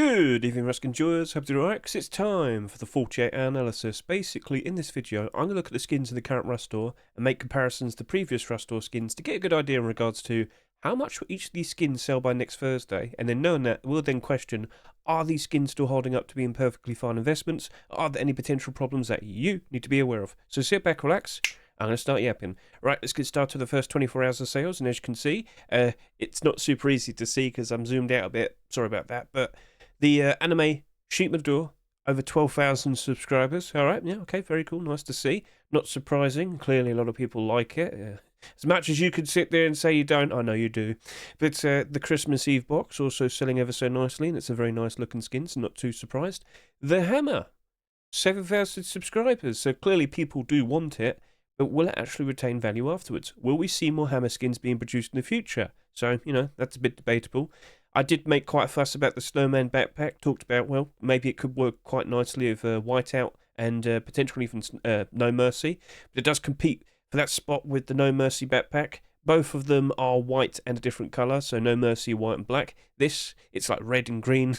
Good evening, Rusk enjoyers. Hope you're alright, 'cause it's time for the 48-hour analysis. Basically, in this video, I'm going to look at the skins in the current Rust store and make comparisons to previous Rust store skins to get a good idea in regards to how much will each of these skins sell by next Thursday. And then knowing that, we'll then question, are these skins still holding up to being perfectly fine investments? Are there any potential problems that you need to be aware of? So sit back, relax. I'm going to start yapping. Right, let's get started with the first 24 hours of sales. And as you can see, it's not super easy to see because I'm zoomed out a bit. Sorry about that. But the anime Shoot My Door, over 12,000 subscribers. All right, yeah, okay, very cool, nice to see. Not surprising, clearly a lot of people like it. As much as you could sit there and say you don't, I know you do. But the Christmas Eve box also selling ever so nicely, and it's a very nice looking skin, so not too surprised. The hammer, 7,000 subscribers, so clearly people do want it, but will it actually retain value afterwards? Will we see more hammer skins being produced in the future? So, you know, that's a bit debatable. I did make quite a fuss about the Snowman Backpack, talked about, well, maybe it could work quite nicely with Whiteout and potentially even No Mercy. But it does compete for that spot with the No Mercy Backpack. Both of them are white and a different colour, so No Mercy, white and black. This, it's like red and green,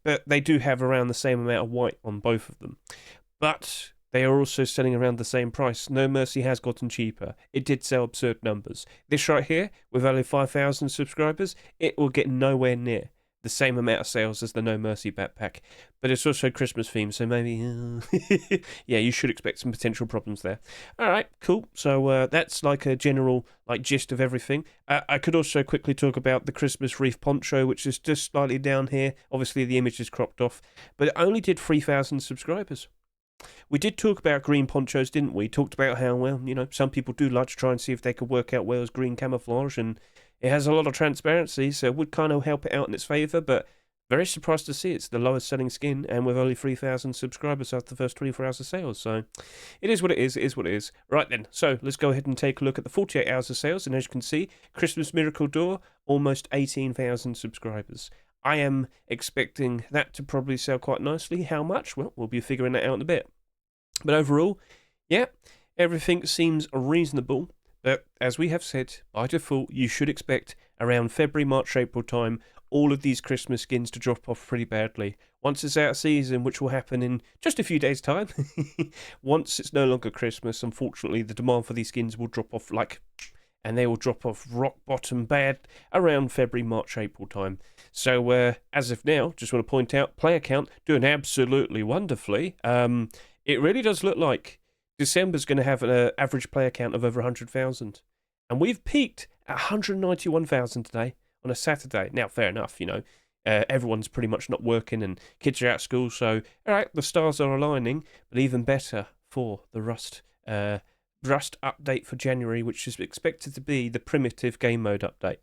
but they do have around the same amount of white on both of them. But they are also selling around the same price. No Mercy has gotten cheaper. It did sell absurd numbers. This right here, with only 5,000 subscribers, it will get nowhere near the same amount of sales as the No Mercy backpack. But it's also Christmas themed, so maybe, yeah, you should expect some potential problems there. All right, cool. So that's like a general gist of everything. I could also quickly talk about the Christmas Wreath Poncho, which is just slightly down here. Obviously, the image is cropped off, but it only did 3,000 subscribers. We did talk about green ponchos, didn't we? Talked about how, well, you know, some people do like to try and see if they could work out well as green camouflage, and it has a lot of transparency, so it would kind of help it out in its favour, but very surprised to see it's the lowest selling skin, and with only 3,000 subscribers after the first 24 hours of sales, so it is what it is, what it is. Right then, so let's go ahead and take a look at the 48 hours of sales, and as you can see, Christmas Miracle Door, almost 18,000 subscribers. I am expecting that to probably sell quite nicely. How much? Well, we'll be figuring that out in a bit. But overall, yeah, everything seems reasonable. But as we have said, by default, you should expect around February, March, April time, all of these Christmas skins to drop off pretty badly. Once it's out of season, which will happen in just a few days' time, once it's no longer Christmas, unfortunately, the demand for these skins will drop off and they will drop off rock bottom bad around February, March, April time. So as of now, just want to point out, Playercount doing absolutely wonderfully. It really does look like December's going to have an average player count of over 100,000. And we've peaked at 191,000 today on a Saturday. Now, fair enough, you know, everyone's pretty much not working and kids are out of school. So, all right, the stars are aligning, but even better for the Rust update for January, which is expected to be the primitive game mode update.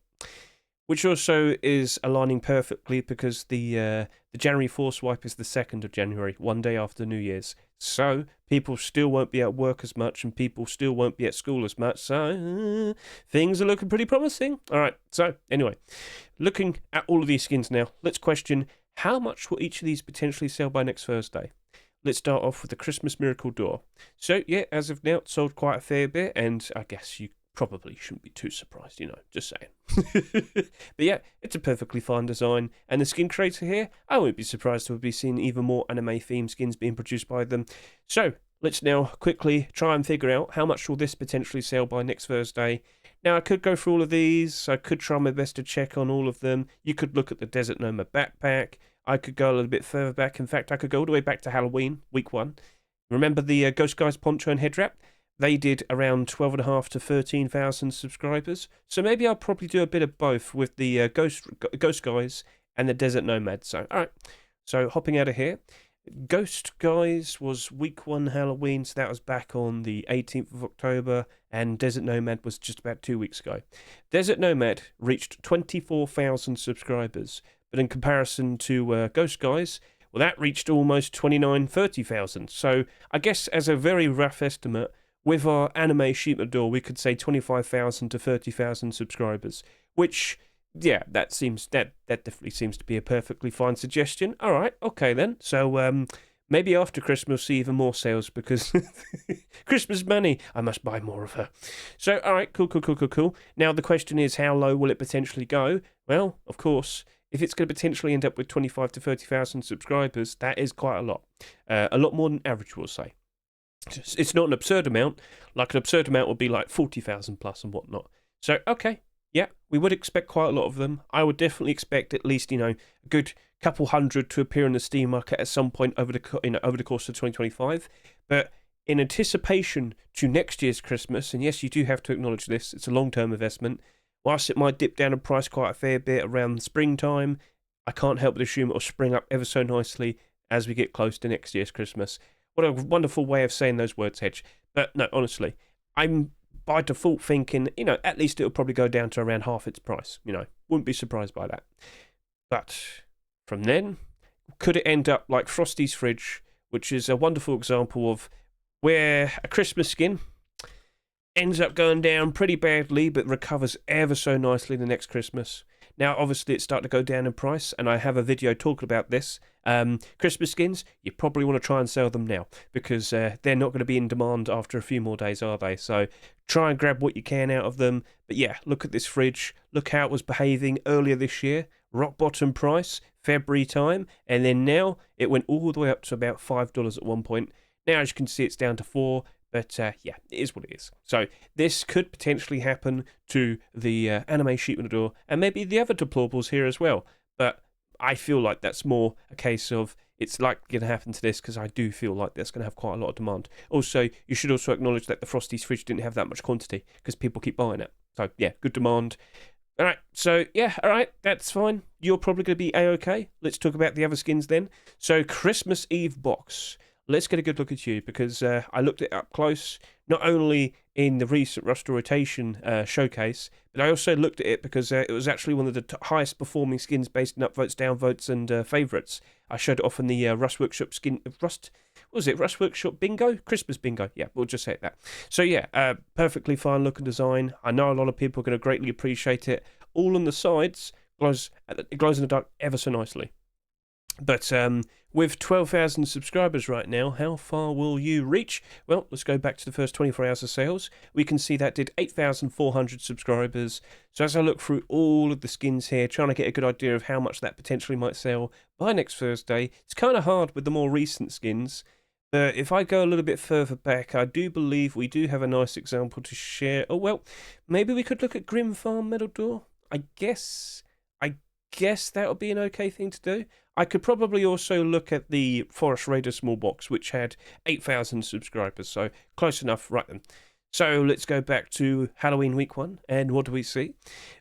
Which also is aligning perfectly because the January Force Wipe is the 2nd of January, one day after New Year's. So people still won't be at work as much and people still won't be at school as much. So things are looking pretty promising. All right, so anyway, looking at all of these skins now, let's question how much will each of these potentially sell by next Thursday? Let's start off with the Christmas Miracle Door. So yeah, as of now, it's sold quite a fair bit, and I guess you probably shouldn't be too surprised, you know, just saying. But yeah, it's a perfectly fine design. And the skin creator here, I won't be surprised to be seeing even more anime themed skins being produced by them. So let's now quickly try and figure out how much will this potentially sell by next Thursday. Now, I could go through all of these. I could try my best to check on all of them. You could look at the Desert Noma Backpack. I could go a little bit further back. In fact, I could go all the way back to Halloween, week 1. Remember the Ghost Guys Poncho and Head Wrap? They did around 12,500 to 13,000 subscribers. So maybe I'll probably do a bit of both with the Ghost Guys and the Desert Nomad. So, all right. So hopping out of here. Ghost Guys was week 1 Halloween, so that was back on the 18th of October, and Desert Nomad was just about 2 weeks ago. Desert Nomad reached 24,000 subscribers, but in comparison to Ghost Guys, well, that reached almost 30,000. So I guess as a very rough estimate, with our anime Shoot My Door, we could say 25,000 to 30,000 subscribers, which, yeah, that definitely seems to be a perfectly fine suggestion. All right, okay then. So maybe after Christmas we'll see even more sales because Christmas money, I must buy more of her. So, all right, cool. Now the question is, how low will it potentially go? Well, of course, if it's going to potentially end up with 25 to 30,000 subscribers, that is quite a lot more than average, we'll say. It's not an absurd amount. Like, an absurd amount would be like 40,000 plus and whatnot. So, okay, yeah, we would expect quite a lot of them. I would definitely expect at least, a good couple hundred to appear in the Steam market at some point over the course of 2025. But in anticipation to next year's Christmas, and yes, you do have to acknowledge this, it's a long-term investment. Whilst it might dip down in price quite a fair bit around springtime, I can't help but assume it'll spring up ever so nicely as we get close to next year's Christmas. What a wonderful way of saying those words, Hedge. But no, honestly, I'm by default thinking, at least it'll probably go down to around half its price. Wouldn't be surprised by that. But from then, could it end up like Frosty's Fridge, which is a wonderful example of where a Christmas skin ends up going down pretty badly, but recovers ever so nicely the next Christmas. Now, obviously, it's starting to go down in price, and I have a video talking about this. Christmas skins, you probably want to try and sell them now, because they're not going to be in demand after a few more days, are they? So try and grab what you can out of them. But yeah, look at this fridge. Look how it was behaving earlier this year. Rock bottom price, February time, and then now it went all the way up to about $5 at one point. Now, as you can see, it's down to $4. But yeah, it is what it is. So this could potentially happen to the anime sheep in the door, and maybe the other deplorables here as well. But I feel like that's more a case of it's like going to happen to this, because I do feel like that's going to have quite a lot of demand. Also, you should also acknowledge that the Frosty's Fridge didn't have that much quantity because people keep buying it. So yeah, good demand. All right, so yeah, all right, that's fine. You're probably going to be A-OK. Let's talk about the other skins then. So Christmas Eve box. Let's get a good look at you, because I looked it up close, not only in the recent Rust Rotation showcase, but I also looked at it because it was actually one of the highest performing skins based on upvotes, downvotes, and favourites. I showed it off in the Rust Workshop skin, Rust Workshop Bingo? Christmas Bingo, yeah, we'll just say that. So yeah, perfectly fine look and design. I know a lot of people are going to greatly appreciate it. All on the sides, it glows in the dark ever so nicely. But with 12,000 subscribers right now, how far will you reach? Well, let's go back to the first 24 hours of sales. We can see that did 8,400 subscribers. So as I look through all of the skins here, trying to get a good idea of how much that potentially might sell by next Thursday, it's kind of hard with the more recent skins. But if I go a little bit further back, I do believe we do have a nice example to share. Oh, well, maybe we could look at Grim Farm Metal Door. I guess that would be an okay thing to do. I could probably also look at the Forest Raider small box, which had 8,000 subscribers, so close enough. Right then. So let's go back to Halloween week 1, and what do we see?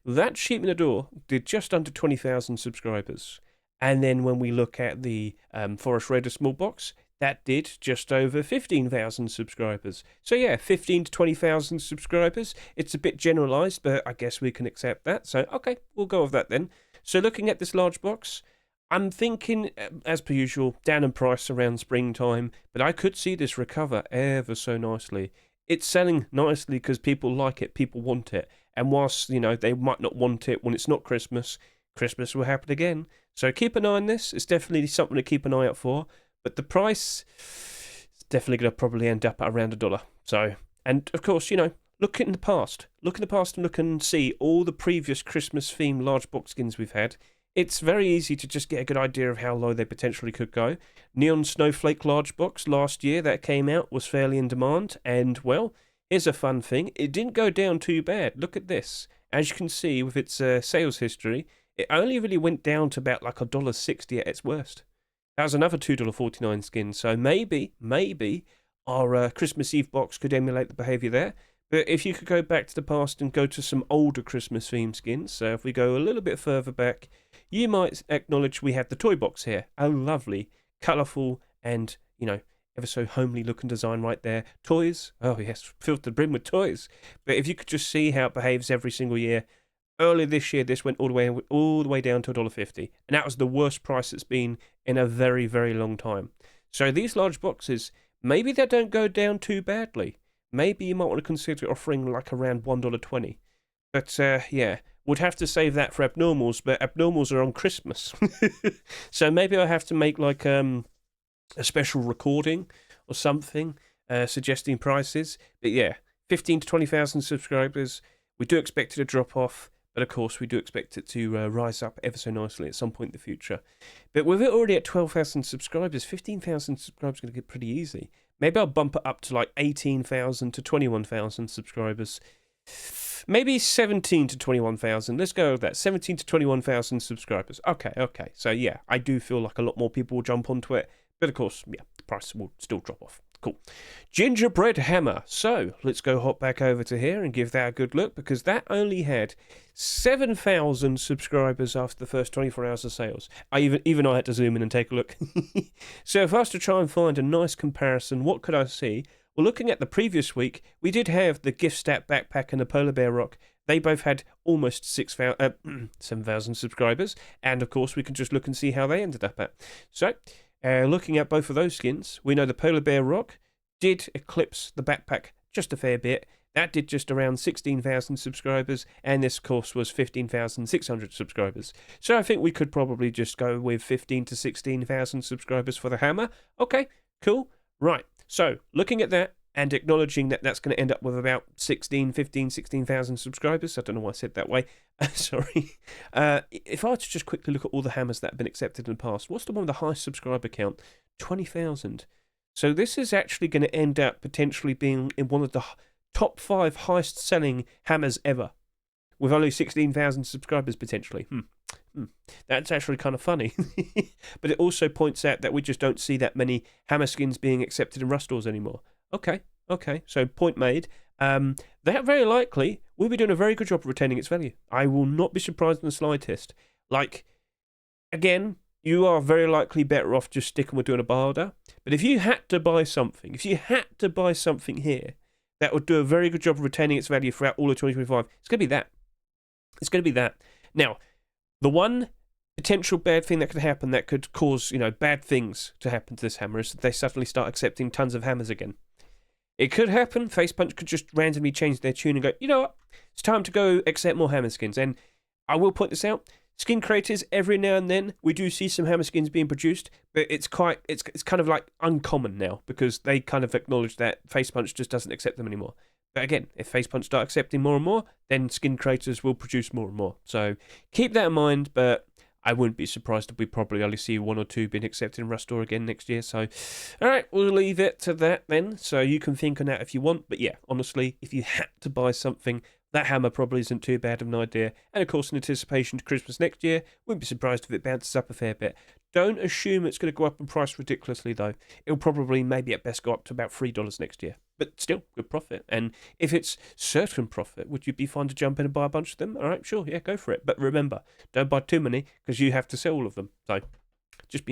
That Sheep in the Door did just under 20,000 subscribers. And then when we look at the Forest Raider small box, that did just over 15,000 subscribers. So yeah, 15 to 20,000 subscribers. It's a bit generalised, but I guess we can accept that. So okay, we'll go with that then. So looking at this large box, I'm thinking, as per usual, down in price around springtime, but I could see this recover ever so nicely. It's selling nicely because people like it, people want it. And whilst, they might not want it when it's not Christmas, Christmas will happen again. So keep an eye on this. It's definitely something to keep an eye out for. But the price is definitely going to probably end up at around $1. So, and of course, look in the past. Look in the past and look and see all the previous Christmas-themed large box skins we've had. It's very easy to just get a good idea of how low they potentially could go. Neon Snowflake large box last year that came out was fairly in demand. And, well, here's a fun thing. It didn't go down too bad. Look at this. As you can see with its sales history, it only really went down to about like $1.60 at its worst. That was another $2.49 skin. So maybe our Christmas Eve box could emulate the behaviour there. But if you could go back to the past and go to some older Christmas themed skins, so if we go a little bit further back, you might acknowledge we have the toy box here. A lovely, colourful, and, ever so homely looking design right there. Toys, oh yes, filled to the brim with toys. But if you could just see how it behaves every single year, earlier this year this went all the way down to $1.50, and that was the worst price it's been in a very, very long time. So these large boxes, maybe they don't go down too badly. Maybe you might want to consider offering like around $1.20. But yeah, would have to save that for abnormals, but abnormals are on Christmas. So maybe I have to make like a special recording or something suggesting prices. But yeah, 15 to 20,000 subscribers. We do expect it to drop off, But of course, we do expect it to rise up ever so nicely at some point in the future. But with it already at 12,000 subscribers, 15,000 subscribers is going to get pretty easy. Maybe I'll bump it up to like 18,000 to 21,000 subscribers. Maybe 17 to 21,000. Let's go with that. 17 to 21,000 subscribers. Okay. So yeah, I do feel like a lot more people will jump onto it. But of course, yeah, the price will still drop off. Cool. Gingerbread Hammer. So let's go hop back over to here and give that a good look, because that only had 7,000 subscribers after the first 24 hours of sales. I had to zoom in and take a look. So if I was to try and find a nice comparison, what could I see? Well, looking at the previous week, we did have the Gift Stat Backpack and the Polar Bear Rock. They both had almost 7,000 subscribers. And of course, we can just look and see how they ended up at. So, looking at both of those skins, we know the Polar Bear Rock did eclipse the Backpack just a fair bit. That did just around 16,000 subscribers, and this course was 15,600 subscribers. So I think we could probably just go with 15 to 16,000 subscribers for the Hammer. Okay, cool. Right, so looking at that and acknowledging that that's going to end up with about 16,000 subscribers. I don't know why I said that way. Sorry. If I were to just quickly look at all the hammers that have been accepted in the past, what's the one with the highest subscriber count? 20,000. So this is actually going to end up potentially being in one of the top 5 highest selling hammers ever, with only 16,000 subscribers potentially. That's actually kind of funny. But it also points out that we just don't see that many hammer skins being accepted in Rust stores anymore. Okay, so point made. That very likely will be doing a very good job of retaining its value. I will not be surprised in the slightest. Like, again, you are very likely better off just sticking with doing a barter. But if you had to buy something, here that would do a very good job of retaining its value throughout all of 2025, it's going to be that. Now, the one potential bad thing that could happen, that could cause, bad things to happen to this hammer, is that they suddenly start accepting tons of hammers again. It could happen. Facepunch could just randomly change their tune and go, you know what, it's time to go accept more hammer skins. And I will point this out. Skin creators, every now and then, we do see some hammer skins being produced, but it's kind of like uncommon now, because they kind of acknowledge that Facepunch just doesn't accept them anymore. But again, if Facepunch start accepting more and more, then skin creators will produce more and more. So keep that in mind, but I wouldn't be surprised if we probably only see 1 or 2 being accepted in Rust Store again next year. So, alright, we'll leave it to that then. So you can think on that if you want. But yeah, honestly, if you had to buy something, that hammer probably isn't too bad of an idea. And of course, in anticipation to Christmas next year, wouldn't be surprised if it bounces up a fair bit. Don't assume it's going to go up in price ridiculously, though. It'll probably, maybe at best, go up to about $3 next year. But still, good profit. And if it's certain profit, would you be fine to jump in and buy a bunch of them? All right, sure, yeah, go for it. But remember, don't buy too many, because you have to sell all of them. So, just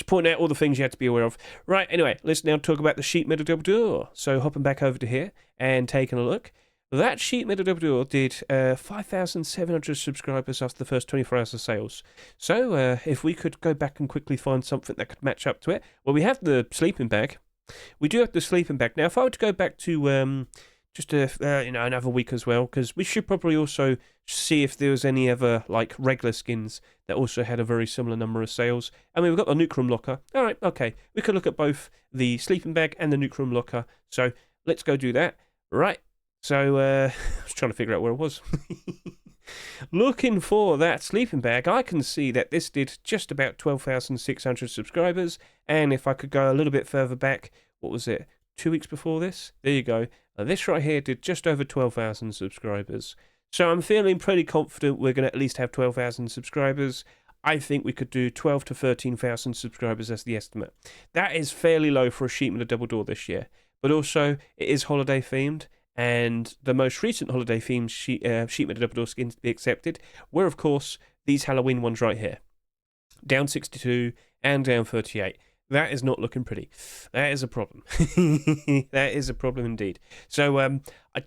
pointing out all the things you have to be aware of. Right, anyway, let's now talk about the sheet metal double door. So, hopping back over to here and taking a look. That sheet metal double door did 5,700 subscribers after the first 24 hours of sales. So if we could go back and quickly find something that could match up to it. Well, we have the sleeping bag. We do have the sleeping bag. Now, if I were to go back to another week as well, because we should probably also see if there was any other like regular skins that also had a very similar number of sales. I mean, we've got the nuke room locker. All right, okay. We could look at both the sleeping bag and the nuke room locker. So let's go do that. Right. So, I was trying to figure out where it was. Looking for that sleeping bag, I can see that this did just about 12,600 subscribers. And if I could go a little bit further back, what was it, 2 weeks before this? There you go. This right here did just over 12,000 subscribers. So I'm feeling pretty confident we're going to at least have 12,000 subscribers. I think we could do 12 to 13,000 subscribers as the estimate. That is fairly low for a sheet metal double door this year. But also, it is holiday themed. And the most recent holiday themed sheet metal double door skins to be accepted were, of course, these Halloween ones right here. Down 62 and down 38. That is not looking pretty. That is a problem. That is a problem indeed. So, I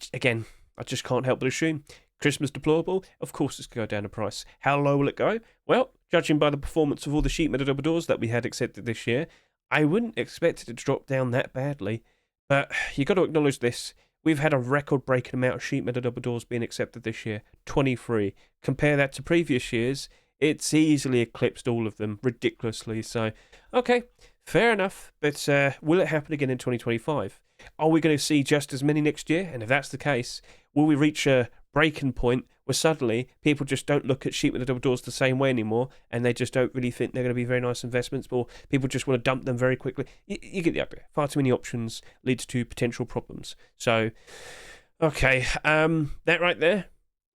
just can't help but assume. Christmas deplorable, of course it's going to go down in price. How low will it go? Well, judging by the performance of all the sheet metal double doors that we had accepted this year, I wouldn't expect it to drop down that badly. But you got to acknowledge this. We've had a record-breaking amount of sheet metal double doors being accepted this year, 23. Compare that to previous years, it's easily eclipsed all of them, ridiculously. So, okay, fair enough, but will it happen again in 2025? Are we going to see just as many next year? And if that's the case, will we reach a breaking point where suddenly people just don't look at sheet metal double doors the same way anymore, and they just don't really think they're going to be very nice investments, or people just want to dump them very quickly. You get the idea. Far too many options leads to potential problems. So, okay, that right there,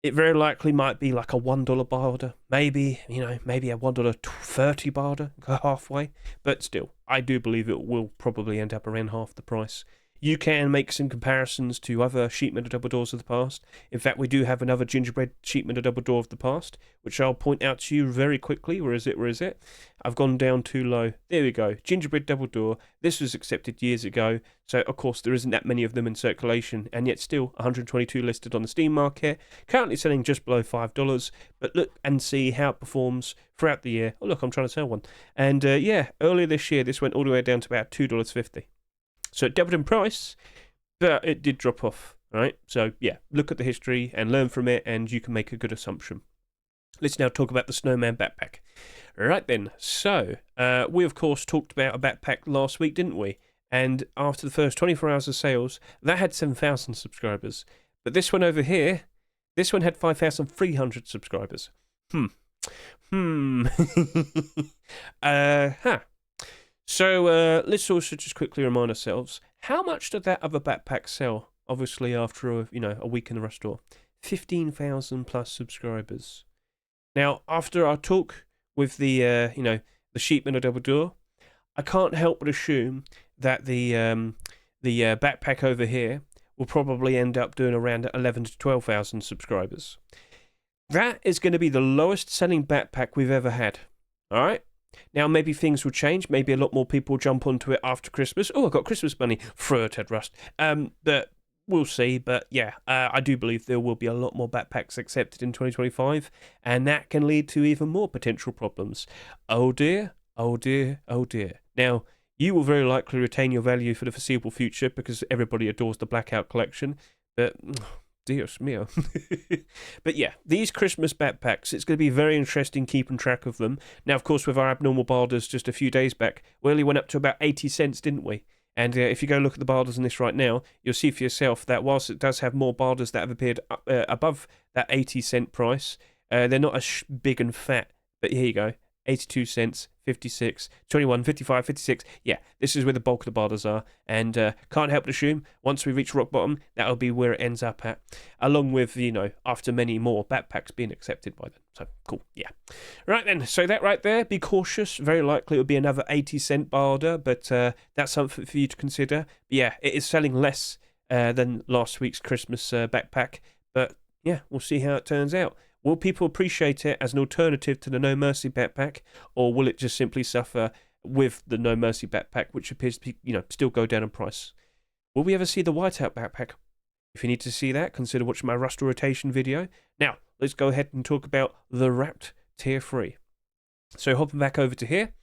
it very likely might be like a $1 bar order, maybe maybe a $1.30 bar order, go halfway, but still, I do believe it will probably end up around half the price. You can make some comparisons to other sheet metal double doors of the past. In fact, we do have another gingerbread sheet metal double door of the past, which I'll point out to you very quickly. Where is it? I've gone down too low. There we go. Gingerbread double door. This was accepted years ago. So, of course, there isn't that many of them in circulation, and yet still 122 listed on the Steam market. Currently selling just below $5. But look and see how it performs throughout the year. Oh, look, I'm trying to sell one. And yeah, earlier this year, this went all the way down to about $2.50. So it doubled in price, but it did drop off, right? So yeah, look at the history and learn from it, and you can make a good assumption. Let's now talk about the Snowman Backpack. Right then, so we of course talked about a backpack last week, didn't we? And after the first 24 hours of sales, that had 7,000 subscribers. But this one over here, this one had 5,300 subscribers. So let's also just quickly remind ourselves, how much did that other backpack sell? Obviously, after a week in the restaurant, 15,000 plus subscribers. Now, after our talk with the the sheet metal double door, I can't help but assume that the backpack over here will probably end up doing around 11 to 12,000 subscribers. That is going to be the lowest selling backpack we've ever had. All right. Now, maybe things will change. Maybe a lot more people jump onto it after Christmas. Oh, I got Christmas money. Throw it at Rust. But we'll see. But yeah, I do believe there will be a lot more backpacks accepted in 2025. And that can lead to even more potential problems. Oh dear, oh dear, oh dear. Now, you will very likely retain your value for the foreseeable future because everybody adores the Blackout collection. But Dios mio. But yeah, these Christmas backpacks, it's going to be very interesting keeping track of them. Now, of course, with our abnormal barders just a few days back, we only went up to about 80 cents, didn't we? And if you go look at the barders in this right now, you'll see for yourself that whilst it does have more barders that have appeared above that 80-cent price, they're not as big and fat. But here you go. 82 cents, 56, 21, 55, 56. Yeah, this is where the bulk of the barders are. And can't help but assume, once we reach rock bottom, that'll be where it ends up at. Along with, after many more backpacks being accepted by them. So, cool, yeah. Right then, so that right there, be cautious. Very likely it'll be another 80-cent barder, but that's something for you to consider. But yeah, it is selling less than last week's Christmas backpack. But yeah, we'll see how it turns out. Will people appreciate it as an alternative to the No Mercy backpack, or will it just simply suffer with the No Mercy backpack, which appears to be, still go down in price? Will we ever see the whiteout backpack? If you need to see that, consider watching my rust rotation video. Now, let's go ahead and talk about the Wrapped Tier 3. So hopping back over to here,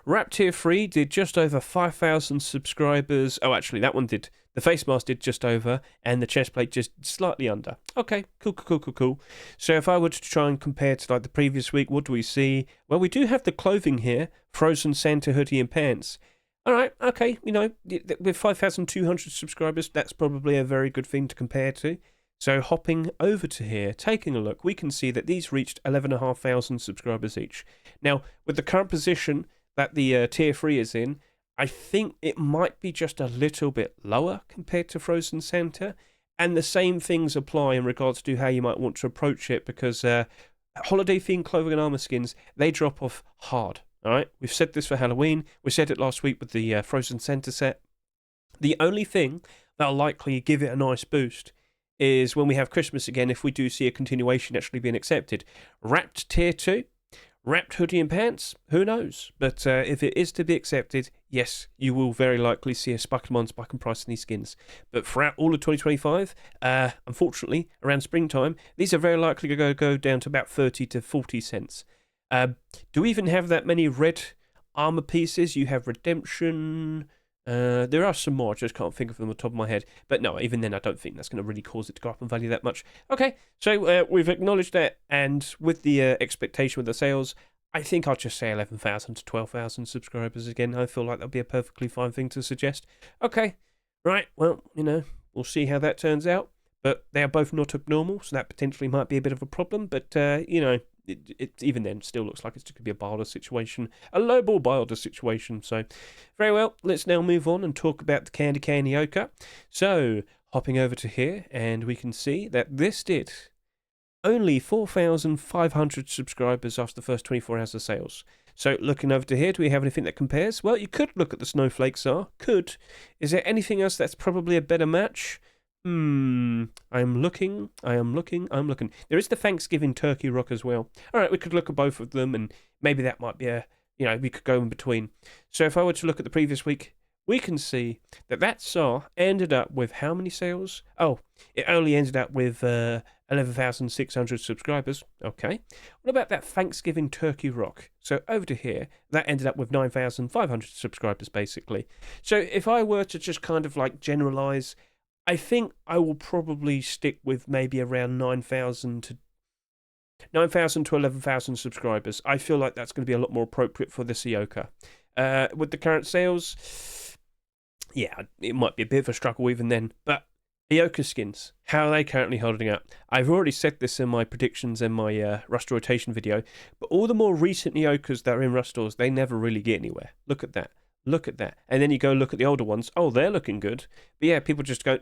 Wrapped Tier 3 did just over 5,000 subscribers. Oh, actually, that one did. The face mask did just over, and the chest plate just slightly under. Okay, cool. So if I were to try and compare to like the previous week, what do we see? Well, we do have the clothing here, Frozen Santa hoodie and pants. All right, okay, with 5,200 subscribers, that's probably a very good thing to compare to. So hopping over to here, taking a look, we can see that these reached 11,500 subscribers each. Now, with the current position that the Tier 3 is in, I think it might be just a little bit lower compared to Frozen Santa. And the same things apply in regards to how you might want to approach it, because holiday-themed clothing and armor skins, they drop off hard. All right, we've said this for Halloween. We said it last week with the Frozen Santa set. The only thing that'll likely give it a nice boost is when we have Christmas again, if we do see a continuation actually being accepted. Wrapped Tier 2, Wrapped hoodie and pants, who knows? But if it is to be accepted, yes, you will very likely see a spike and price in these skins. But throughout all of 2025, unfortunately, around springtime, these are very likely to go down to about 30 to 40 cents. Do we even have that many red armor pieces? You have Redemption. There are some more, I just can't think of them on the top of my head. But no, even then, I don't think that's going to really cause it to go up in value that much. Okay, so we've acknowledged that, and with the expectation with the sales, I think I'll just say 11,000 to 12,000 subscribers again. I feel like that'll be a perfectly fine thing to suggest. Okay, right, well, we'll see how that turns out. but they are both not abnormal, so that potentially might be a bit of a problem. But, you know, it even then still looks like it's going to be a buy order situation, a lowball buy order situation. So, very well, let's now move on and talk about the Cane EOKA. So, hopping over to here, and we can see that this did only 4,500 subscribers after the first 24 hours of sales. So looking over to here, do we have anything that compares? Well, you could look at the snowflakes are. Could. Is there anything else that's probably a better match? I'm looking. There is the Thanksgiving turkey rock as well. All right, we could look at both of them, and maybe that might be a, you know, we could go in between. So if I were to look at the previous week, we can see that that SAR ended up with how many sales? Oh, it only ended up with 11,600 subscribers. Okay. What about that Thanksgiving turkey rock? So over to here, that ended up with 9,500 subscribers, basically. So if I were to just kind of like generalize, I think I will probably stick with maybe around 9,000 to 11,000 subscribers. I feel like that's going to be a lot more appropriate for this EOKA. With the current sales, yeah, it might be a bit of a struggle even then. But EOKA skins, how are they currently holding up? I've already said this in my predictions in my Rust rotation video, but all the more recent EOKAs that are in Rust stores, they never really get anywhere. Look at that. Look at that. And then you go look at the older ones. Oh, they're looking good. But yeah, people just go,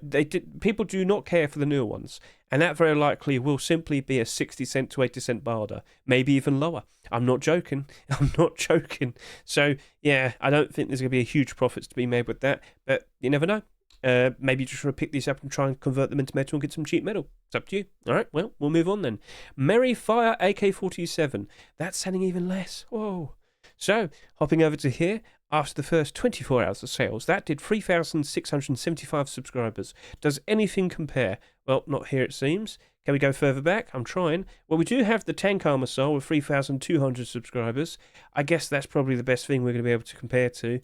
people do not care for the newer ones. And that very likely will simply be a 60 cent to 80 cent barter. Maybe even lower. I'm not joking. I'm not joking. So yeah, I don't think there's going to be a huge profits to be made with that. But you never know. Maybe you just want to pick these up and try and convert them into metal and get some cheap metal. It's up to you. All right, well, we'll move on then. Merry Fire AK47. That's selling even less. Whoa. So, hopping over to here, after the first 24 hours of sales, that did 3,675 subscribers. Does anything compare? Well, not here it seems. Can we go further back? I'm trying. Well, we do have the Trakmer Soul with 3,200 subscribers. I guess that's probably the best thing we're going to be able to compare to.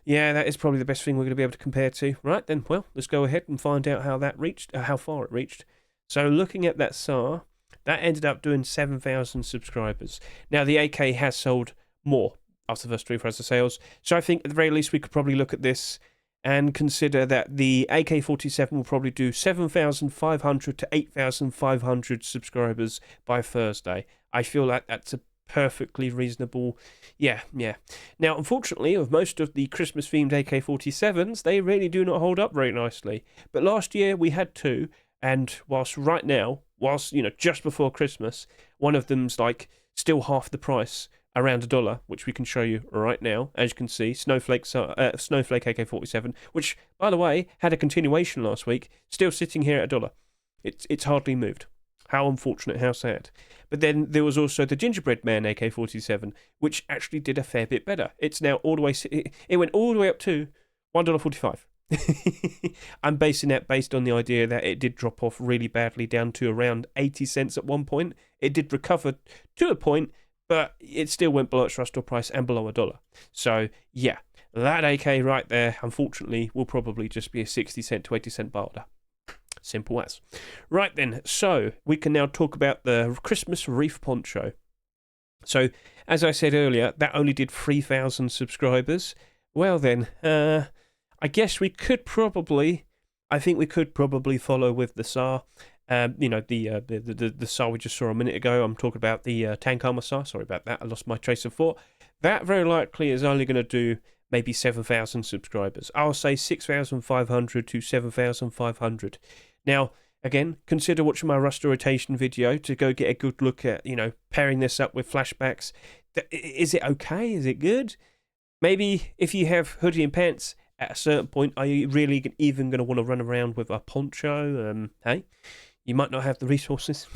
Yeah, that is probably the best thing we're going to be able to compare to. Right then, well, let's go ahead and find out how that reached, how far it reached. So looking at that SAR, that ended up doing 7,000 subscribers. Now the AK has sold more after the first 3 hours of sales. So I think at the very least we could probably look at this and consider that the AK47 will probably do 7,500 to 8,500 subscribers by Thursday. I feel like that's a perfectly reasonable, yeah. Now, unfortunately, of most of the Christmas-themed AK-47s, they really do not hold up very nicely. But last year we had 2, and whilst right now, you know, just before Christmas, one of them's like still half the price, around $1, which we can show you right now. As you can see, Snowflake AK-47, which, by the way, had a continuation last week, still sitting here at $1. It's hardly moved. How unfortunate, how sad. But then there was also the Gingerbread Man AK-47, which actually did a fair bit better. It's now all the way, it went all the way up to $1.45. I'm basing that based on the idea that it did drop off really badly down to around 80 cents at one point. It did recover to a point, but it still went below its Rust store price and below $1. So, yeah, that AK right there, unfortunately, will probably just be a 60 cent to 80 cent barter. Simple as. Right then, so we can now talk about the Christmas Wreath Poncho. So, as I said earlier, that only did 3,000 subscribers. Well then, I guess we could probably, I think we could probably follow with the SAR. You know, the SAR we just saw a minute ago. I'm talking about the Trakmer SAR. Sorry about that. I lost my trace of thought. That very likely is only going to do maybe 7,000 subscribers. I'll say 6,500 to 7,500. Now, again, consider watching my Rust rotation video to go get a good look at, you know, pairing this up with flashbacks. Is it okay? Is it good? Maybe if you have hoodie and pants at a certain point, are you really even going to want to run around with a poncho? Hey, you might not have the resources.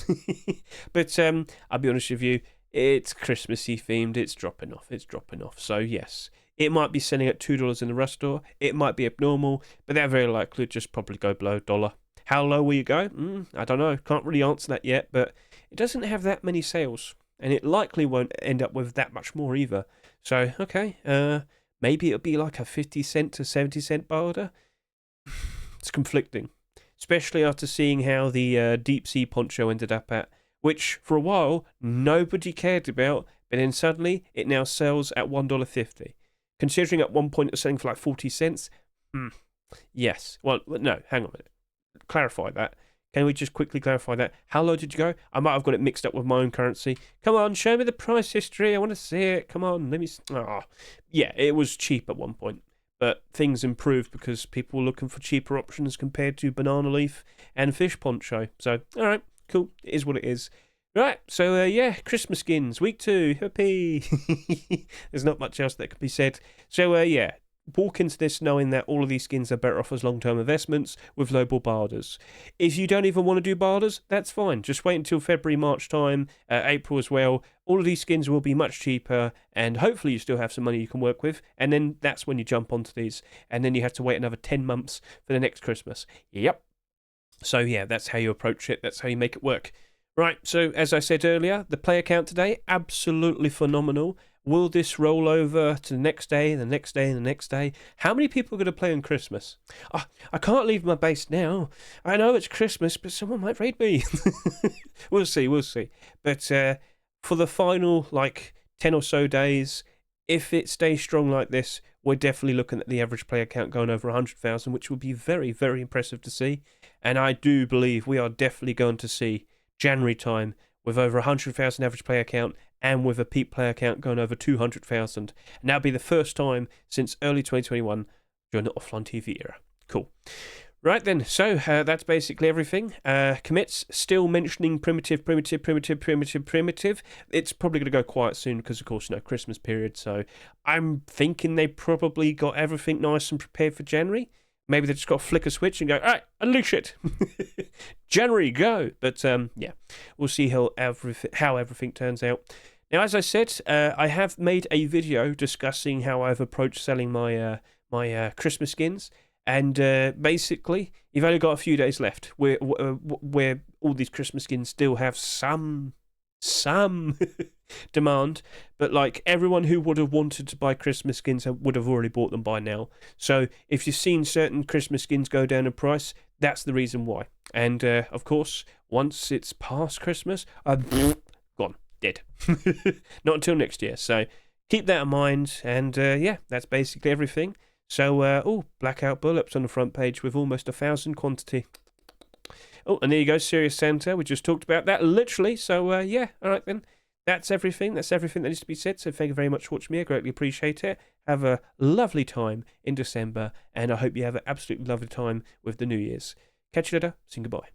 But I'll be honest with you, it's Christmassy themed. It's dropping off. So yes, it might be selling at $2 in the Rust store. It might be abnormal, but they're very likely to just probably go below $1. How low will you go? I don't know. Can't really answer that yet, but it doesn't have that many sales, and it likely won't end up with that much more either. So, okay, maybe it'll be like a 50 cent to 70 cent barter. It's conflicting, especially after seeing how the deep sea poncho ended up at, which for a while nobody cared about, but then suddenly it now sells at $1.50. Considering at one point it was selling for like 40 cents. Yes. Well, no, hang on a minute. Clarify that. Can we just quickly clarify that? How low did you go? I might have got it mixed up with my own currency. Come on, show me the price history. I want to see it. Come on, let me... Oh. Yeah, it was cheap at one point. But things improved because people were looking for cheaper options compared to banana leaf and fish poncho. So, all right, cool. It is what it is. Right, so yeah, Christmas skins, week 2, happy. There's not much else that can be said. So yeah, walk into this knowing that all of these skins are better off as long-term investments with low-ball barders. If you don't even want to do barders, that's fine. Just wait until February, March time, April as well. All of these skins will be much cheaper, and hopefully you still have some money you can work with, and then that's when you jump onto these, and then you have to wait another 10 months for the next Christmas. Yep. So yeah, that's how you approach it. That's how you make it work. Right, so as I said earlier, the player count today, absolutely phenomenal. Will this roll over to the next day, the next day, and the next day? How many people are going to play on Christmas? Oh, I can't leave my base now. I know it's Christmas, but someone might raid me. We'll see, we'll see. But for the final, 10 or so days, if it stays strong like this, we're definitely looking at the average player count going over 100,000, which would be very, very impressive to see. And I do believe we are definitely going to see January time with over 100,000 average player count and with a peak player count going over 200,000. And that'll be the first time since early 2021 during the offline TV era. Cool. Right then, so that's basically everything. Commits, still mentioning primitive. It's probably going to go quiet soon because, of course, Christmas period. So I'm thinking they probably got everything nice and prepared for January. Maybe they just got to flick a switch and go, all right, unleash it. January, go. But yeah, we'll see how everything turns out. Now, as I said, I have made a video discussing how I've approached selling my Christmas skins. And basically, you've only got a few days left where all these Christmas skins still have some demand, but everyone who would have wanted to buy Christmas skins would have already bought them by now. So if you've seen certain Christmas skins go down in price, that's the reason why. And of course, once it's past Christmas, gone, dead. Not until next year. So keep that in mind. And yeah, that's basically everything. So blackout bullets on the front page with almost 1,000 quantity. Oh, and there you go, Serious Santa. We just talked about that, literally. So, yeah, all right then. That's everything. That's everything that needs to be said. So thank you very much for watching me. I greatly appreciate it. Have a lovely time in December, and I hope you have an absolutely lovely time with the New Year's. Catch you later. Sing goodbye.